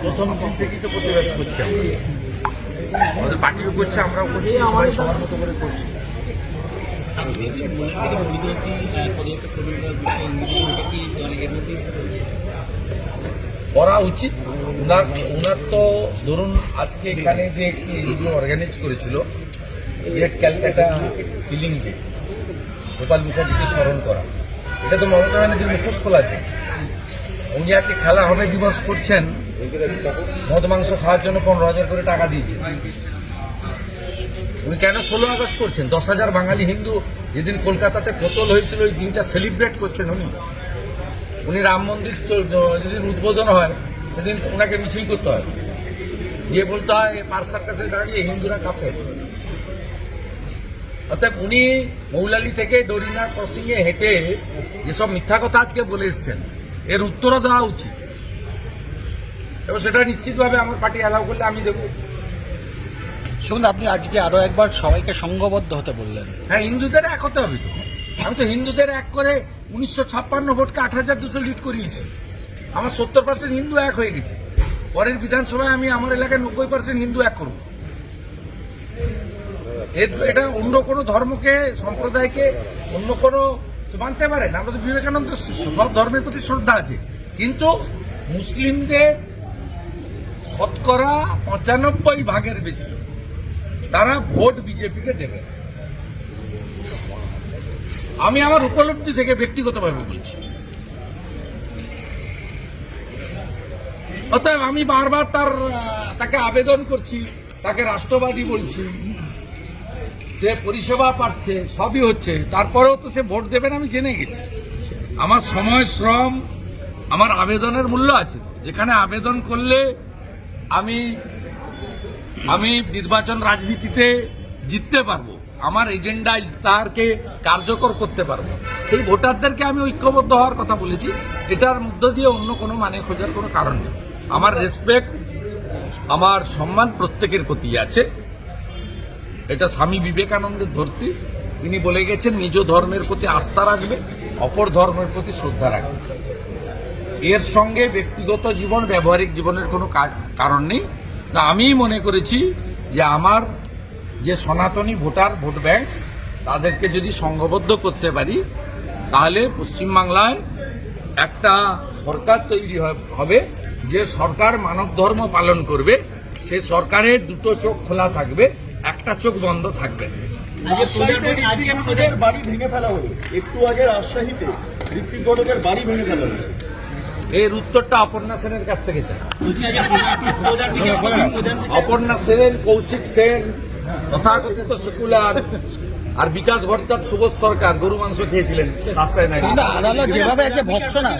প্রথম দিন থেকেই তো প্রতিবাদ করছি আমরা, আমাদের পার্টিও করছে, আমরাও করছি, সবাই সবার মতো করে করছি। করা উচিত। ওনার তো ধরুন আজকে এখানে যে একটি এনজিও অর্গানাইজ করেছিল great Calcutta feeling day, Gopal মুখার্জিকে স্মরণ করা, এটা তো মমতা ব্যানার্জির মুখোশ খোলা আছে। উনি আজকে খেলা হবে দিবস করছেন, মদ মাংস খাওয়ার জন্য 15,000 করে টাকা দিয়েছে। উনি কেন 16 আগস্ট করছেন? 10,000 বাঙালি হিন্দু যেদিন কলকাতাতে কতল হয়েছিল ওই দিনটা সেলিব্রেট করছেন উনি রাম মন্দির যেদিন উদ্বোধন হয় সেদিন ওনাকে মিছিল করতে হয়, গিয়ে বলতে হয় পার্সার কাছে দাঁড়িয়ে হিন্দুরা কাফের। অর্থাৎ উনি মৌলালি থেকে ডরিনা ক্রসিং এ হেঁটে যেসব মিথ্যা কথা আজকে বলে এসছেন এর উত্তরও দেওয়া উচিত, এবং সেটা নিশ্চিতভাবে আমার পার্টি অ্যালাউ করলে আমি দেবো। শুনুন, আপনি আজকে আরো একবার সবাইকে সংঘবদ্ধ হতে বললেন। হ্যাঁ, হিন্দুদের এক হতে হবে তো। আমি তো হিন্দুদের এক করে 1956 ভোটকে 8,200 লিড করিয়েছি। আমার 70% হিন্দু এক হয়ে গেছে। পরের বিধানসভায় আমি আমার এলাকায় 90% হিন্দু এক করব। এটা অন্য কোনো ধর্মকে, সম্প্রদায়কে অন্য কোনো মানতে পারেন। আমাদের বিবেকানন্দ সব ধর্মের প্রতি শ্রদ্ধা আছে, কিন্তু মুসলিমদের শতকরা 95% বেশি তারা ভোট বিজেপিকে দেবে। আমি আমার উপলব্ধি থেকে ব্যক্তিগতভাবে বলছি। অতএব আমি বারবার তাকে আবেদন করছি, তাকে রাষ্ট্রবাদী বলছি, সে পরিষেবা পাচ্ছে, সবই হচ্ছে, তারপরেও তো সে ভোট দেবেন আমি জেনে গেছি। আমার সময়, শ্রম, আমার আবেদনের মূল্য আছে। যেখানে আবেদন করলে আমি নির্বাচন রাজনীতিতে জিততে পারবো, আমার এজেন্ডা ইস্তাহারকে কার্যকর করতে পারবো, সেই ভোটারদেরকে আমি ঐক্যবদ্ধ হওয়ার কথা বলেছি। এটার মধ্য দিয়ে অন্য কোনো মানে খোঁজার কোনো কারণ নেই। আমার রেসপেক্ট, আমার সম্মান প্রত্যেকের প্রতি আছে। এটা স্বামী বিবেকানন্দের ধরতি। তিনি বলে গেছেন নিজ ধর্মের প্রতি আস্থা রাখবে, অপর ধর্মের প্রতি শ্রদ্ধা রাখবে। এর সঙ্গে ব্যক্তিগত জীবন, ব্যবহারিক জীবনের কোনো কারণ নেই। আমি মনে করেছি যে আমার যে সনাতনী ভোটার, ভোট ব্যাংক, তাদেরকে যদি সংঘবদ্ধ করতে পারি তাহলে পশ্চিমবাংলায় একটা সরকার তৈরি হবে, যে সরকার মানব ধর্ম পালন করবে। সে সরকারের দুটো চোখ খোলা থাকবে, একটা চোখ বন্ধ থাকবে। বাড়ি ভেঙে ফেলা হলো, একটু আগে রাজশাহীতে ঋত্বিক ঘটকের বাড়ি ভেঙে ফেলা হলো। এর উত্তরটা অপর্ণা সেনের কাছ থেকে চাই। অপর্ণা সেন, কৌশিক সেন, তথাকথিত সেকুলার, আর বিকাশ ভট্টাচার্য, সুবোধ সরকার গরু মাংস খেয়েছিলেন রাস্তায় না। আদালত যেভাবে আজকে ভৎসনা,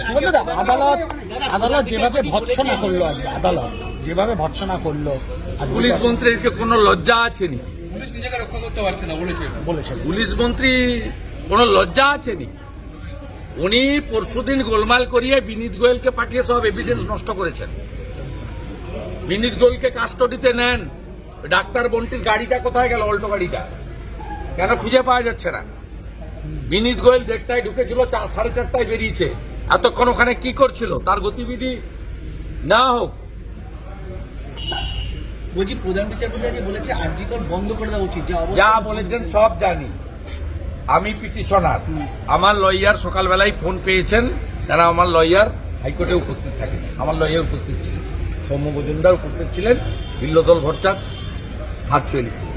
আদালত যেভাবে ভৎসনা করলো, আজকে আদালত যেভাবে ভৎসনা করলো, পুলিশ মন্ত্রীর কোনো লজ্জা আছেনি? পুলিশ নিজেকে রক্ষা করতে পারছে না বলেছে। পুলিশ মন্ত্রী কোনো লজ্জা আছেনি? উনি পরশুদিন গোলমাল করিয়ে বিনীত গোয়েলকে পাঠিয়ে সব এভিডেন্স নষ্ট করেছেন। বিনীত গোয়েলকে কাস্টডিতে নেন। ডাক্তার বন্টির গাড়িটা কোথায় গেল? অল্টো গাড়িটা কেন খুঁজে পাওয়া যাচ্ছে না? বিনীত গোয়েল 1:30টায় ঢুকেছিল, 4:30টায় বেরিয়েছে। এতক্ষণ ওখানে কি করছিল? তার গতিবিধি না হোক। বলছি, প্রধান বিচারপতি আজকে বলেছে আরজি কোর্ট বন্ধ করে দেওয়া উচিত। যা বলেছেন সব জানি। আমি পিটিশনার, আমার লয়ার সকালবেলায় ফোন পেয়েছেন, তারা আমার লয়ার হাইকোর্টে উপস্থিত থাকেন। আমার লয়ার উপস্থিত ছিলেন, সৌম্য মজুমদার উপস্থিত ছিলেন, বিল্লদল ভট্টাচার্য ভার্চুয়ালি ছিলেন।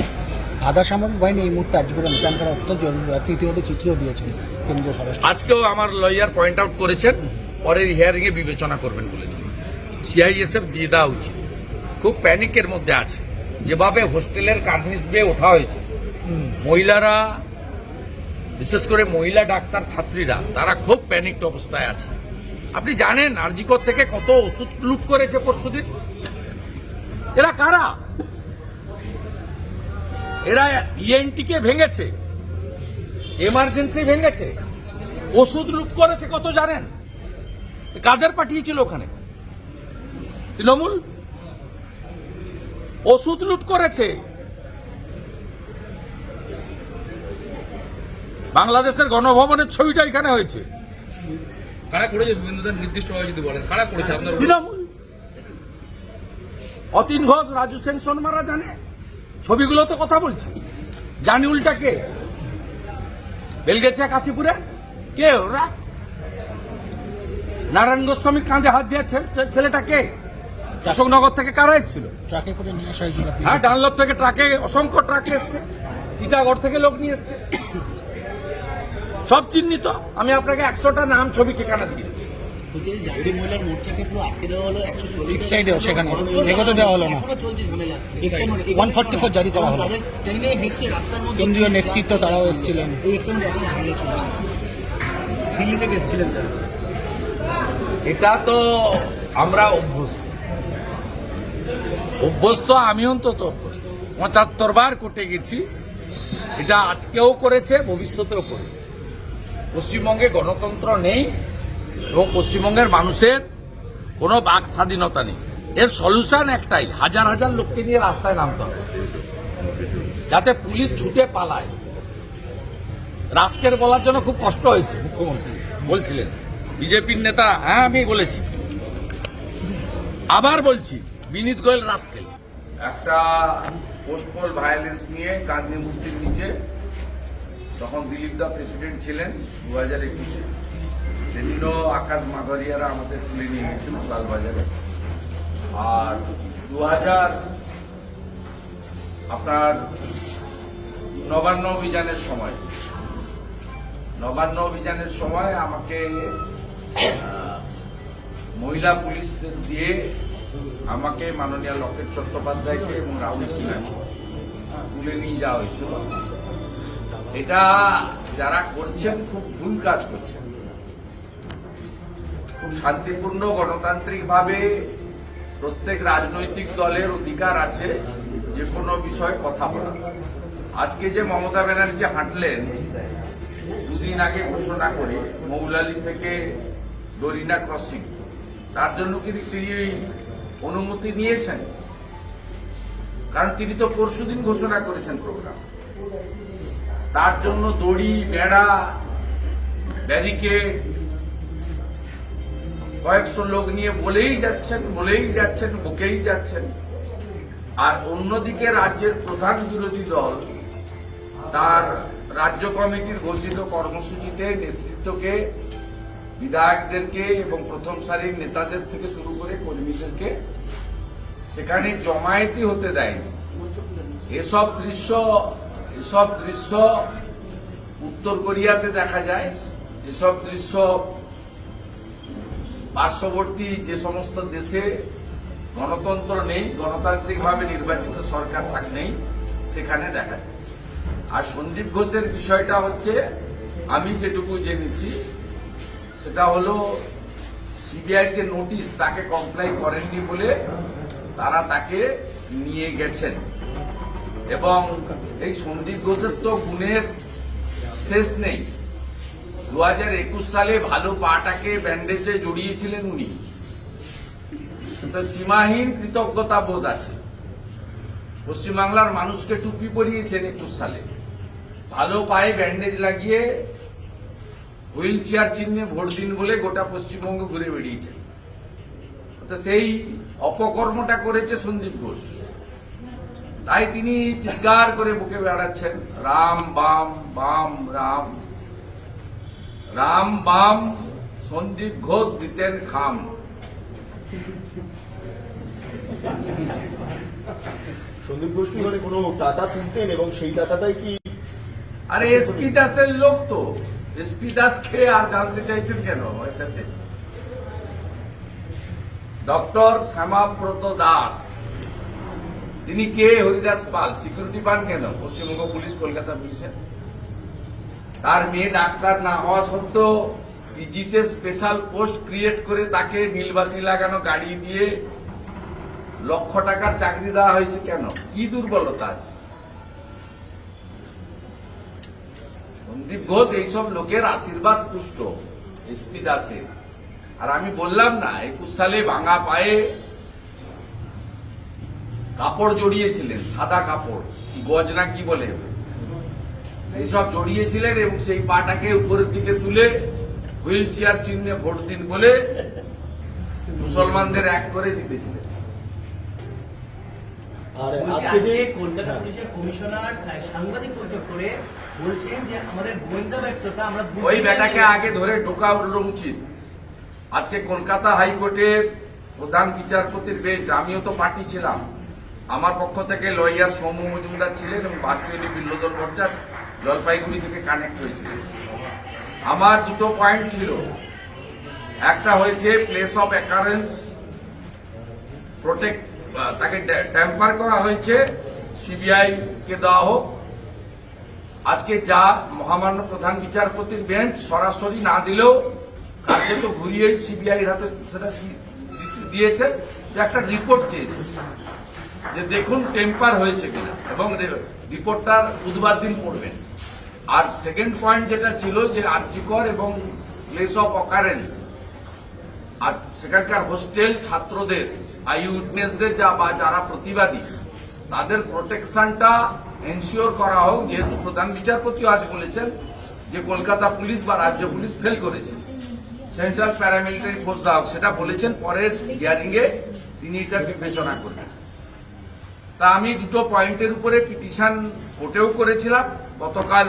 আধা সামরিক বাহিনী এই মুহূর্তে আজকে মোতায়েন করা অত্যন্ত জরুরি। ইতিমধ্যে চিঠিও দিয়েছেন কেন্দ্রীয় স্বরাষ্ট্র। আজকেও আমার লয়ার পয়েন্ট আউট করেছেন, পরের হিয়ারিংয়ে বিবেচনা করবেন বলেছেন। সিআইএসএফ দিয়ে দেওয়া উচিত। খুব প্যানিকের মধ্যে আছে। যেভাবে হোস্টেলের কার্নিস বেয়ে ওঠা হয়েছে, মহিলারা, বিশেষ করে মহিলা ডাক্তার ছাত্রীরা, তারা খুব প্যানিকড অবস্থায় আছে। আপনি জানেন আরজি কোর্ট থেকে কত ওষুধ লুট করেছে পরশুদিন? এরা কারা? এরা ইএনটিকে ভেঙেছে, এমার্জেন্সি ভেঙেছে, ওষুধ লুট করেছে। কত জানেন? কাদের পাঠিয়েছিল ওখানে? তৃণমূল। ওষুধ লুট করেছে। বাংলাদেশের গণভবনের ছবিটা এখানে হয়েছে। কারা করেছে? নির্দিষ্টভাবে যদি বলেন কারা করেছে আপনার? তৃণমূল। অতীন ঘোষ, রাজু সেন সোনমারা জানে, ছবিগুলো তো কথা বলছে। জানিউলটা কে? বেলগেছে কাশীপুরে কে ওরা? নারায়ণ গোস্বামীর কাঁধে হাত দিয়েছে ছেলেটা কে? অশোকনগর থেকে কারা এসেছিল? ট্রাকে করে নিয়ে আসা হয়েছিল। হ্যাঁ, ডানলপ থেকে ট্রাকে, অসংখ্য ট্রাকে এসছে, টিটাগড় থেকে লোক নিয়ে এসছে, সব চিহ্নিত। আমি আপনাকে 100টা নাম, ছবি, ঠিকানা দিয়ে দিই। জাগরি মহিলার মোর্চাকে পুরো আটকে দেওয়া হলো 140 সাইডেও সেখানে এগোতে দেওয়া হলো না। এখনো চলছে ঝামেলা। 144 জারি করা হলো। তাদের ট্রেনে হেসে রাস্তার মধ্যে কেন্দ্রীয় নেতৃত্ব তারাও এসেছিলেন। এই এক্সিডেন্ট এখন ঝামেলা চলছে। দিল্লি থেকে এসেছিলেন তারা। এটা তো আমরা অভ্যস্ত, আমি অন্তত অভ্যস্ত। 75 বার কোর্টে গেছি, এটা আজকেও করেছে, ভবিষ্যতেও করবে। পশ্চিমবঙ্গে গণতন্ত্র নেই এবং পশ্চিমবঙ্গের মানুষের কোনো বাক স্বাধীনতা নেই। এর সলিউশন একটাই, হাজার হাজার লোককে নিয়ে রাস্তায় নামতে হবে, যাতে পুলিশ ছুটে পালায়। রাস্কের বলার জন্য খুব কষ্ট হয়েছে, মুখ্যমন্ত্রী বলছিলেন, বিজেপির নেতা। হ্যাঁ, আমি বলেছি, আবার বলছি, বিনীত গোয়েল রাস্কেল। একটা পোস্টপল ভায়োলেন্স নিয়ে গান্ধী মূর্তির নিচে, তখন দিলীপ দা প্রেসিডেন্ট ছিলেন 2021-এ, সেদিনও আকাশ মাগরিয়ারা আমাদের তুলে নিয়ে গেছিল লালবাজারে। আর 2000 আপনার নবান্ন অভিযানের সময় আমাকে মহিলা পুলিশদের দিয়ে আমাকে মাননীয় লকেট চট্টোপাধ্যায়কে এবং রাহুল সিনহাকে তুলে নিয়ে যাওয়া হয়েছিল। এটা যারা করছেন খুব ভুল কাজ করছেন। খুব শান্তিপূর্ণ গণতান্ত্রিক ভাবে প্রত্যেক রাজনৈতিক দলের অধিকার আছে যে কোনো বিষয়ে কথা বলা। আজকে যে মমতা ব্যানার্জি হাঁটলেন, দুদিন আগে ঘোষণা করে মৌলালি থেকে ডরিনা ক্রসিং, তার জন্য কি তিনি অনুমতি নিয়েছেন? কারণ তিনি তো পরশুদিন ঘোষণা করেছেন প্রোগ্রাম। তার জন্য দড়ি, বেড়া, ব্যারিকেড, কয়েকশো লোক নিয়ে বলেই যাচ্ছেন, বকেই যাচ্ছেন। আর অন্যদিকে রাজ্যের প্রধান বিরোধী দল তার রাজ্য কমিটির ঘোষিত কর্মসূচিতে নেতৃত্বকে, বিধায়কদেরকে এবং প্রথম সারির নেতাদের থেকে শুরু করে কর্মীদেরকে সেখানে জমায়েতি হতে দেয়নি। এসব দৃশ্য উত্তর কোরিয়াতে দেখা যায়। এসব দৃশ্য পার্শ্ববর্তী যে সমস্ত দেশে গণতন্ত্র নেই, গণতান্ত্রিকভাবে নির্বাচিত সরকার নেই, সেখানে দেখা যায়। আর সন্দীপ ঘোষের বিষয়টা হচ্ছে, আমি যেটুকু জেনেছি সেটা হলো সিবিআই যে নোটিশ, তাকে কমপ্লাই করেননি বলে তারা তাকে নিয়ে গেছেন। এবং এই সন্দীপ ঘোষের তো গুণের শেষ নেই। 2021 সালে ভালো পাটাকে ব্যান্ডেজে জড়িয়েছিলেন উনি, তো সীমাহীন কৃতজ্ঞতা বোধ আছে। পশ্চিমবাংলার মানুষকে টুপি পরিয়েছেন 21 সালে, ভালো পায়ে ব্যান্ডেজ লাগিয়ে হুইল চেয়ার চিহ্নে ভোট দিন বলে গোটা পশ্চিমবঙ্গ ঘুরে বেরিয়েছেন। তো সেই অপকর্মটা করেছে সন্দীপ ঘোষ, তাই তিনি চিৎকার করে বুকে বেড়াচ্ছেন, রাম বাম বাম রাম, রাম বাম সন্দীপ ঘোষ দিতেন খাম। সন্দীপ ঘোষ কি মানে কোনো টাকা তুলতেন এবং সেই টাকাটাই কি? আরে এসপি দাসের লোক তো, এসপি দাস খেয়ে আর জানতে চাইছেন কেন আমার কাছে? ডক্টর শ্যামাব্রত দাস, তিনি কে? হরিদাস পাল সিকিউরিটি পান কেন পশ্চিমবঙ্গ পুলিশ, কলকাতা পুলিশের? তার মেয়ে ডাক্তার না হওয়া সত্ত্বেও পিজিতে স্পেশাল পোস্ট ক্রিয়েট করে তাকে নীলবাতি লাগানো গাড়ি দিয়ে লক্ষ টাকার চাকরি দেওয়া হয়েছে কেন? কি দুর্বলতা আছে? সন্দীপ ঘোষ এইসব লোকের আশীর্বাদ পুষ্ট, এসপি দাসের। আর আমি বললাম না, 21 সালে ভাঙা পায়ে কাপড় জড়িয়েছিলেন, সাদা কাপড়, কি গজ না কি বলে, এইসব জড়িয়েছিলেন এবং সেই পাটাকে উপরের দিকে তুলে হুইল চেয়ার চিহ্নে ভোট দিন বলে মুসলমানদের এক করে জিতেছিলেন। আর বলছি, আজকে যে আজকে কলকাতা পুলিশের কমিশনার সাংবাদিক বৈঠক করে বলছেন যে আমাদের গোয়েন্দা ব্যর্থতা আমরা বুঝতে ওই বেটাকে পারিনি। আগে ধরে ঢোকা হলো উচিত। আজকে কলকাতা হাইকোর্টের প্রধান বিচারপতির বেঞ্চ, আমিও তো পার্টি ছিলাম, আমার পক্ষ থেকে লয়ার সৌম্য মজুমদার ছিলেন এবং ভার্চুয়ালি বিল্লদল ভট্টাচ জলপাইগুড়ি থেকে কানেক্ট হয়েছিলেন। আমার দুটো পয়েন্ট ছিল, একটা হয়েছে প্লেস অফ অ্যাকারেন্স প্রোটেক্ট, তাকে ট্যাম্পার করা হয়েছে, সিবিআই কে দেওয়া হোক। আজকে যা মহামান্য প্রধান বিচারপতির বেঞ্চ সরাসরি না দিলেও কাজে তো ঘুরিয়েই সিবিআই হাতে সেটা দিয়েছে, যে একটা রিপোর্ট চেয়েছে যে দেখুন টেম্পার হয়েছে কিনা, এবং রিপোর্টটার বুধবার দিন পড়বেন। আর সেকেন্ড পয়েন্ট যেটা ছিল যে আরজিকর এবং প্লেস অফ অকারেন্স আর সেখানকার হোস্টেল ছাত্রদের, আই উইটনেসদের বা যারা প্রতিবাদী তাদের প্রোটেকশনটা এনশিওর করা হোক, যেহেতু প্রধান বিচারপতিও আজ বলেছেন যে কলকাতা পুলিশ বা রাজ্য পুলিশ ফেল করেছে, সেন্ট্রাল প্যারামিলিটারি ফোর্স দেওয়া হোক, সেটা বলেছেন। পরের হিয়ারিং এ তিনি এটা বিবেচনা করবেন। তা আমি দুটো পয়েন্টের উপরে পিটিশন কোর্টেও করেছিলাম। গতকাল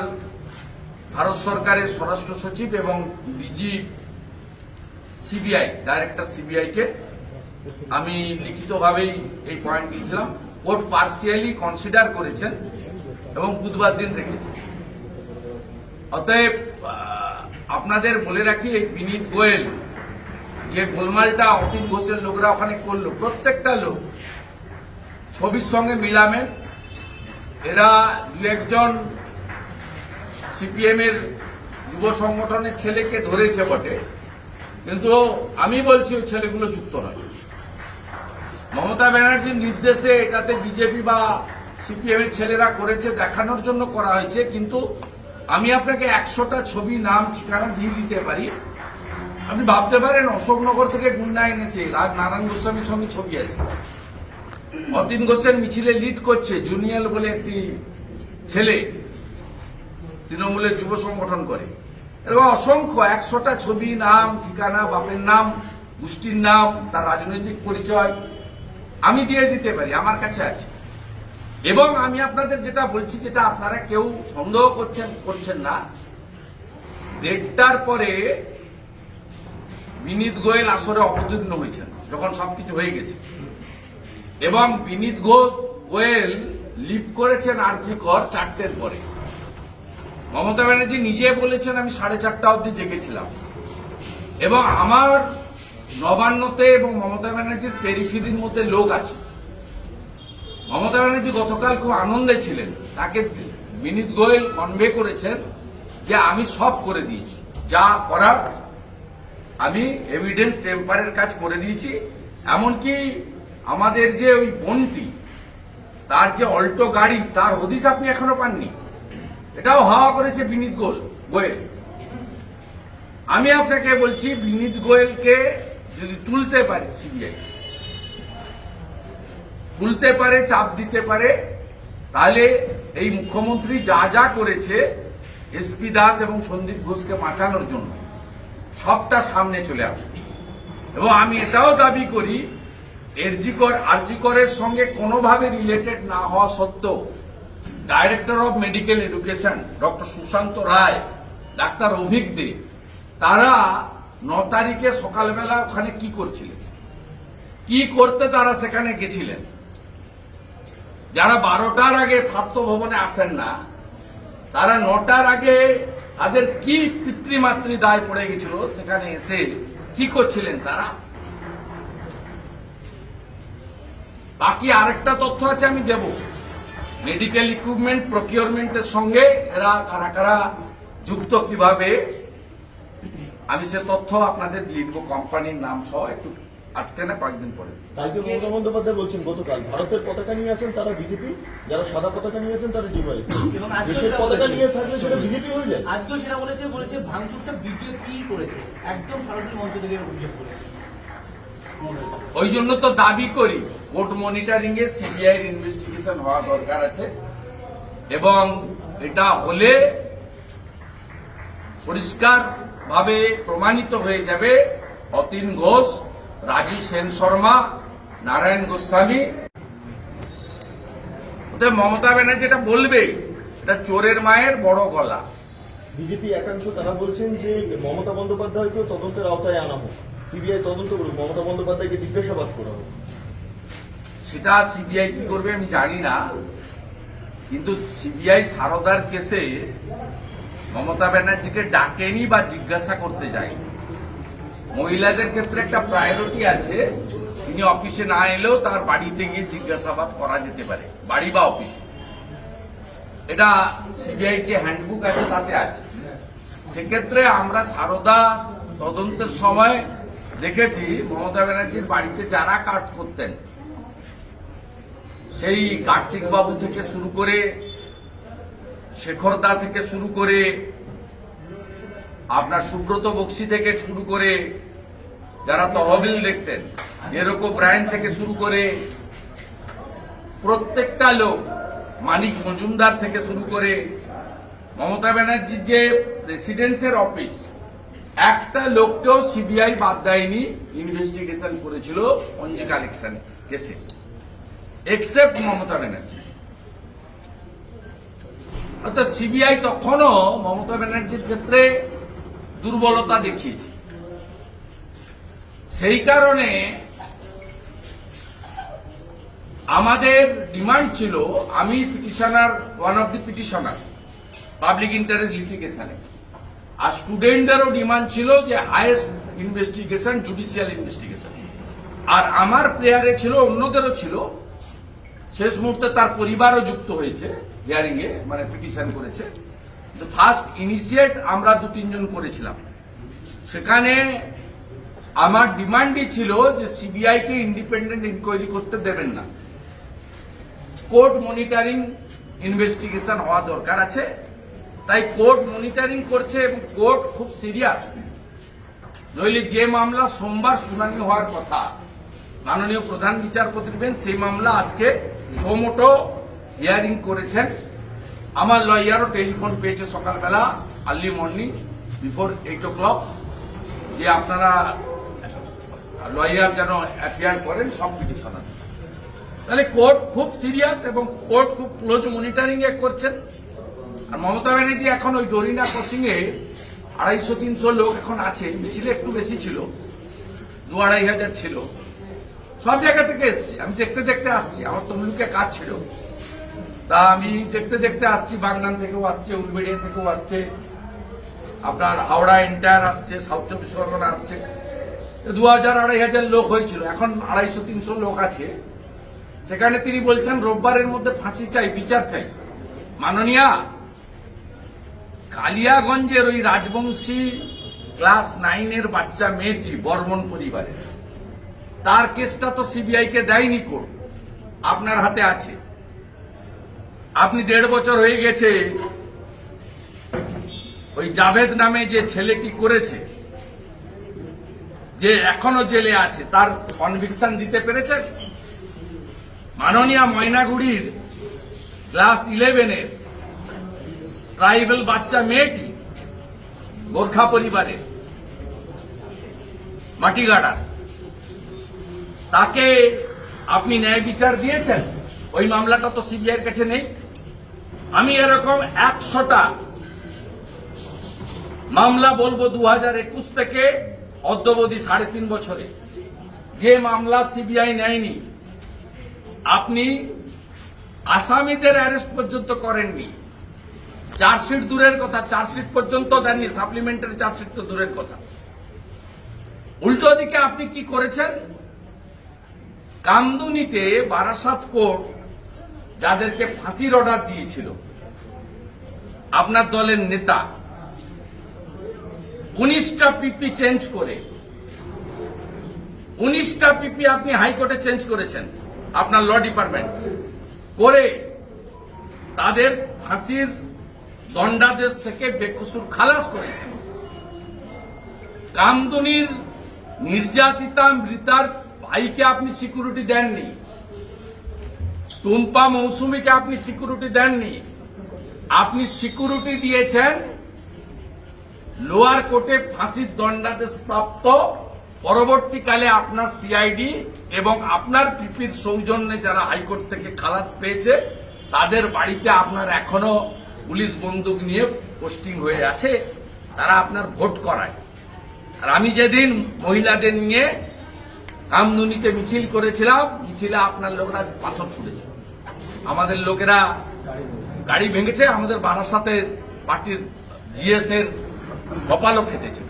ভারত সরকারের স্বরাষ্ট্র সচিব এবং ডিজি সিবিআই, ডাইরেক্টর সিবিআই কে আমি লিখিতভাবেই এই পয়েন্ট দিয়েছিলাম। কোর্ট পার্সিয়ালি কনসিডার করেছেন এবং বুধবার দিন রেখেছেন। অতএব আপনাদের বলে রাখি, এই বিনীত গোয়েল যে গোলমালটা অতীন ঘোষের লোকরা ওখানে করলো, প্রত্যেকটা লোক ছবির সঙ্গে মিলামেন। এরা দু একজন সিপিএম এর যুব সংগঠনের ছেলেকে ধরেছে বটে, কিন্তু আমি বলছি ওই ছেলেগুলো যুক্ত নয়। মমতা ব্যানার্জির নির্দেশে এটাতে বিজেপি বা সিপিএম এর ছেলেরা করেছে, দেখানোর জন্য করা হয়েছে। কিন্তু আমি আপনাকে 100টা ছবি, নাম, ঠিকানা দিয়ে দিতে পারি। আপনি ভাবতে পারেন অশোকনগর থেকে গুন্ডা এনেছে, নারায়ণ গোস্বামীর সঙ্গে ছবি আছে। অতীন ঘোষের মিছিলে লিড করছে জুনিয়র বলে একটি ছেলে, তৃণমূলের যুব সংগঠন করে। এরকম অসংখ্য 100টা ছবি, নাম, ঠিকানা, বাপের নাম, গোষ্ঠীর নাম, তার রাজনৈতিক পরিচয় আমি দিয়ে দিতে পারি, আমার কাছে আছে। এবং আমি আপনাদের যেটা বলছি, যেটা আপনারা কেউ সন্দেহ করছেন না, 1:30টার পরে বিনীত গোয়েল আসরে অবতীর্ণ হয়েছেন যখন সবকিছু হয়ে গেছে, এবং বিনীত গোয়েল লিভ করেছেন আরজিকর 4টের পরে। মমতা ব্যানার্জি নিজে বলেছেন আমি 4:30 অবধি জেগেছিলাম। এবং আমার নবান্নতে এবং মমতা ব্যানার্জির পেরিফেরির মধ্যে লোক আছে। মমতা ব্যানার্জি গতকাল খুব আনন্দে ছিলেন, তাকে বিনীত গোয়েল কনভে করেছেন যে আমি সব করে দিয়েছি, যা করার আমি এভিডেন্স টেম্পারের কাজ করে দিয়েছি। এমনকি আমাদের যে ওই বন্টি, তার যে অল্টো গাড়ি, তার হদিস আপনি এখনো পাননি, এটাও হাওয়া করেছে বিনীত গোয়েল। আমি আপনাকে বলছি, বিনীত গোয়েলকে যদি তুলতে পারে সিবিআই, তুলতে পারে, চাপ দিতে পারে, তাহলে এই মুখ্যমন্ত্রী যা যা করেছে এসপি দাস এবং সন্দীপ ঘোষকে বাঁচানোর জন্য, সবটা সামনে চলে আসবে। এবং আমি এটাও দাবি করি, আরজিকরের সঙ্গে কোনোভাবে রিলেটেড না হওয়া সত্ত্বেও director of medical education doctor Sushanta Roy, ডাক্তার অভিক দে, তারা 9 তারিখে সকালবেলা ওখানে কি করছিলেন, কি করতে তারা সেখানে গেছিলেন। যারা 12টার আগে স্বাস্থ্য ভবনে আসেন না, তারা 9টার আগে তাদের কি পিতৃমাতৃ দায় পড়ে গেছিল, সেখানে এসে কি করছিলেন তারা। বাকি আরেকটা তথ্য আছে, আমি দেব। মেডিকেল ইকুইপমেন্ট প্রকিউরমেন্টের সঙ্গে এরা কারা কারা যুক্ত, কিভাবে, আমি সে তথ্য আপনাদের দিয়ে দিব, কোম্পানির নাম সহ, একটু আজকে না কয়েকদিন পরে। কালকে মমতা বন্দ্যোপাধ্যায় বলছেন গতকাল ভারতের পতাকা নিয়ে আছেন তারা বিজেপি, যারা সাদা পতাকা নিয়ে আছেন তারা ডিওয়াই। এবং আজকেও দেশের সেটা পতাকা বলেছে। নিয়ে থাকলে সেটা বিজেপি হয়ে যায়। আজকেও সেটা বলেছে ভাঙচুরটা বিজেপি করেছে, একদম সরাসরি মঞ্চ থেকে অভিযোগ করেছে। ওই জন্য তো দাবি করি কোর্ট মনিটরিং এ সিবিআই ইনভেস্টিগেশন হওয়া দরকার আছে, এবং এটা হলে পরিষ্কার ভাবে প্রমাণিত হয়ে যাবে অতীন ঘোষ, রাজু সেন শর্মা, নারায়ণ গোস্বামী অতএব মমতা ব্যানার্জি এটা বলবে, এটা চোরের মায়ের বড় গলা। বিজেপি একাংশ তারা বলছেন যে মমতা বন্দ্যোপাধ্যায়কেও তদন্তের আওতায় আনা হোক, সিবিআই তদন্ত করুক, মমতা বন্দ্যোপাধ্যায়কে জিজ্ঞাসাবাদ করা হোক। সেটা সিবিআই কি করবে আমি জানি না, কিন্তু সিবিআই সারদার কেসে মমতা ব্যানার্জিকে ডাকেনি বা জিজ্ঞাসা করতে যায়নি। মহিলাদের ক্ষেত্রে একটা প্রায়োরিটি আছে, তিনি অফিসে না এলেও তার বাড়িতে গিয়ে জিজ্ঞাসাবাদ করা যেতে পারে, বাড়ি বা অফিসে। এটা সিবিআই যে হ্যান্ডবুক আছে তাতে আছে। সেক্ষেত্রে আমরা সারদা তদন্তের সময় দেখেছি মমতা ব্যানার্জির বাড়িতে যারা কাজ করতেন, সেই কার্তিক বাবু থেকে শুরু করে শেখরদা থেকে শুরু করে আপনার সুব্রত বক্সি থেকে শুরু করে যারা তহবিল দেখতেন, এরকম ব্রায়ন থেকে শুরু করে প্রত্যেকটা লোক, মানিক মজুমদার থেকে শুরু করে মমতা ব্যানার্জির যে প্রেসিডেন্সের অফিস, একটা লোককেও সিবিআই বাদ দেয়নি, ইনভেস্টিগেশন করেছিল পঞ্জি কালেকশন কেসে, এক্সেপ্ট মমতা ব্যানার্জি। অর্থাৎ সিবিআই তখনও মমতা ব্যানার্জির ক্ষেত্রে দুর্বলতা দেখিয়েছে। সেই কারণে আমাদের ডিমান্ড ছিল, আমি petitioner, one of the petitioner public interest লিটিগেশনে, আর স্টুডেন্টদেরও ডিমান্ড ছিল যে হাইয়েস্ট ইনভেস্টিগেশন, জুডিশিয়াল ইনভেস্টিগেশন। আর আমার প্রেয়ারে ছিল, অন্যদেরও ছিল, শেষ মুহূর্তে তার পরিবারও যুক্ত হয়েছে হিয়ারিং এ, মানে পিটিশন করেছে। ফার্স্ট ইনিশিয়েট আমরা 2-3 জন করেছিলাম। সেখানে আমার ডিমান্ডই ছিল যে সিবিআই কে ইন্ডিপেন্ডেন্ট ইনকোয়ারি করতে দেবেন না, কোর্ট মনিটরিং ইনভেস্টিগেশন হওয়া দরকার আছে। তাই কোর্ট মনিটরিং করছে এবং কোর্ট খুব সিরিয়াস। নইলে যে মামলা সোমবার শুনানি হওয়ার কথা মাননীয় প্রধান বিচারপতির বেঞ্চ, সেই মামলা আজকে সোমোটো হিয়ারিং করেছেন। আমার লয়ারও টেলিফোন পেয়েছে সকালবেলা, আর্লি মর্নিং বিফোর 8 o'clock, যে আপনারা লয়ার যেন অ্যাপিয়ার করেন সব পিটিশনার। তাহলে কোর্ট খুব সিরিয়াস এবং কোর্ট খুব ক্লোজ মনিটরিং এ করছেন। আর মমতা ব্যানার্জি এখন ওই ডোরিনা ক্রসিং এ 250-300 লোক এখন আছে, মিছিলে একটু বেশি ছিল, 2-2.5 হাজার ছিল, সব জায়গা থেকে এসছি। আমি দেখতে দেখতে আসছি, আমার তমলুকে কাজ ছিল, তা আমি দেখতে দেখতে আসছি। বাগনান থেকেও আসছে, উলবেড়িয়া থেকেও আসছে, আপনার হাওড়া এন্টায়ার আসছে, সাউথ 24 পরগনা আসছে। 2000-2500 লোক হয়েছিল, এখন 250-300 লোক আছে। সেখানে তিনি বলছেন রোববারের মধ্যে ফাঁসি চাই, বিচার চাই। মাননীয়া, কালিয়াগঞ্জের ওই রাজবংশী ক্লাস 9-এর বাচ্চা মেয়েটি বর্মন পরিবারের, তার কেসটা তো সিবিআই কে দেয়নি কোর্ট, আপনার হাতে আছে। আপনি 1.5 বছর হয়ে গেছে ওই জাভেদ নামে যে ছেলেটি করেছে, যে এখনো জেলে আছে, তার কনভিকশন দিতে পেরেছেন? মাননীয়া, ময়নাগুড়ির ক্লাস 11-এর ট্রাইবেল বাচ্চা মেয়েটি, গোর্খা পরিবারের, মাটিগাড়ার, তাকে আপনি ন্যায় বিচার দিয়েছেন? ওই মামলাটা তো সিবিআইয়ের কাছে নেই। আমি এরকম 100টা মামলা বলবো 2021 থেকে অদ্যাবধি 3.5 বছরে, যে মামলা সিবিআই নেয়নি। আপনি আসামিদের অ্যারেস্ট পর্যন্ত করেননি, চার্জশিট দূরের কথা, চার্জশিট পর্যন্ত দেননি, সাপ্লিমেন্টারি চার্জশিট তো দূরের কথা। উল্টো দিকে আপনি কি করেছেন? কামদুনিতে বারাসাত কোর্ট যাদেরকে ফাঁসির অর্ডার দিয়েছিল, আপনার দলের নেতা 19টা পিপি চেঞ্জ করে, 19টা পিপি আপনি হাইকোর্টে চেঞ্জ করেছেন, আপনার ল ডিপার্টমেন্ট করে তাদের ফাঁসির দণ্ডাদেশ থেকে বেকসুর খালাস করেছেন। কামদুনির নির্যাতিতা মৃতার ভাইকে আপনি সিকিউরিটি দেননি, টুম্পা মৌসুমীকে আপনি সিকিউরিটি দেননি। আপনি সিকিউরিটি দিয়েছেন লোয়ার কোর্টে ফাঁসির দণ্ডাদেশ প্রাপ্ত, পরবর্তীকালে আপনার সিআইডি এবং আপনার পিপির সৌজন্যে যারা হাইকোর্ট থেকে খালাস পেয়েছে তাদের বাড়িতে আপনার এখনো পুলিশ বন্দুক নিয়ে পোস্টিং হয়ে আছে, তারা আপনার ভোট করায়। আর আমি যেদিন মহিলাদের নিয়ে কামদুনিতে মিছিল করেছিলাম, মিছিলে আপনার লোকেরা পাথর ছুঁড়েছে, আমাদের লোকেরা গাড়ি ভেঙেছে, আমাদের বারাসাতের পার্টির জিএস এর কপালও ফেটেছে।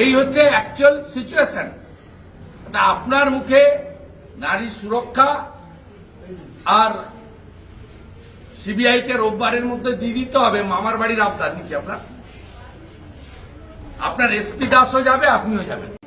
এই হচ্ছে অ্যাকচুয়াল সিচুয়েশন। তা আপনার মুখে নারী সুরক্ষা আর সিবিআই কে রোববারের মধ্যে দিয়ে দিতে হবে মামার বাড়ির আবদার নাকি আপনার এসপি দাসও যাবে, আপনিও যাবেন।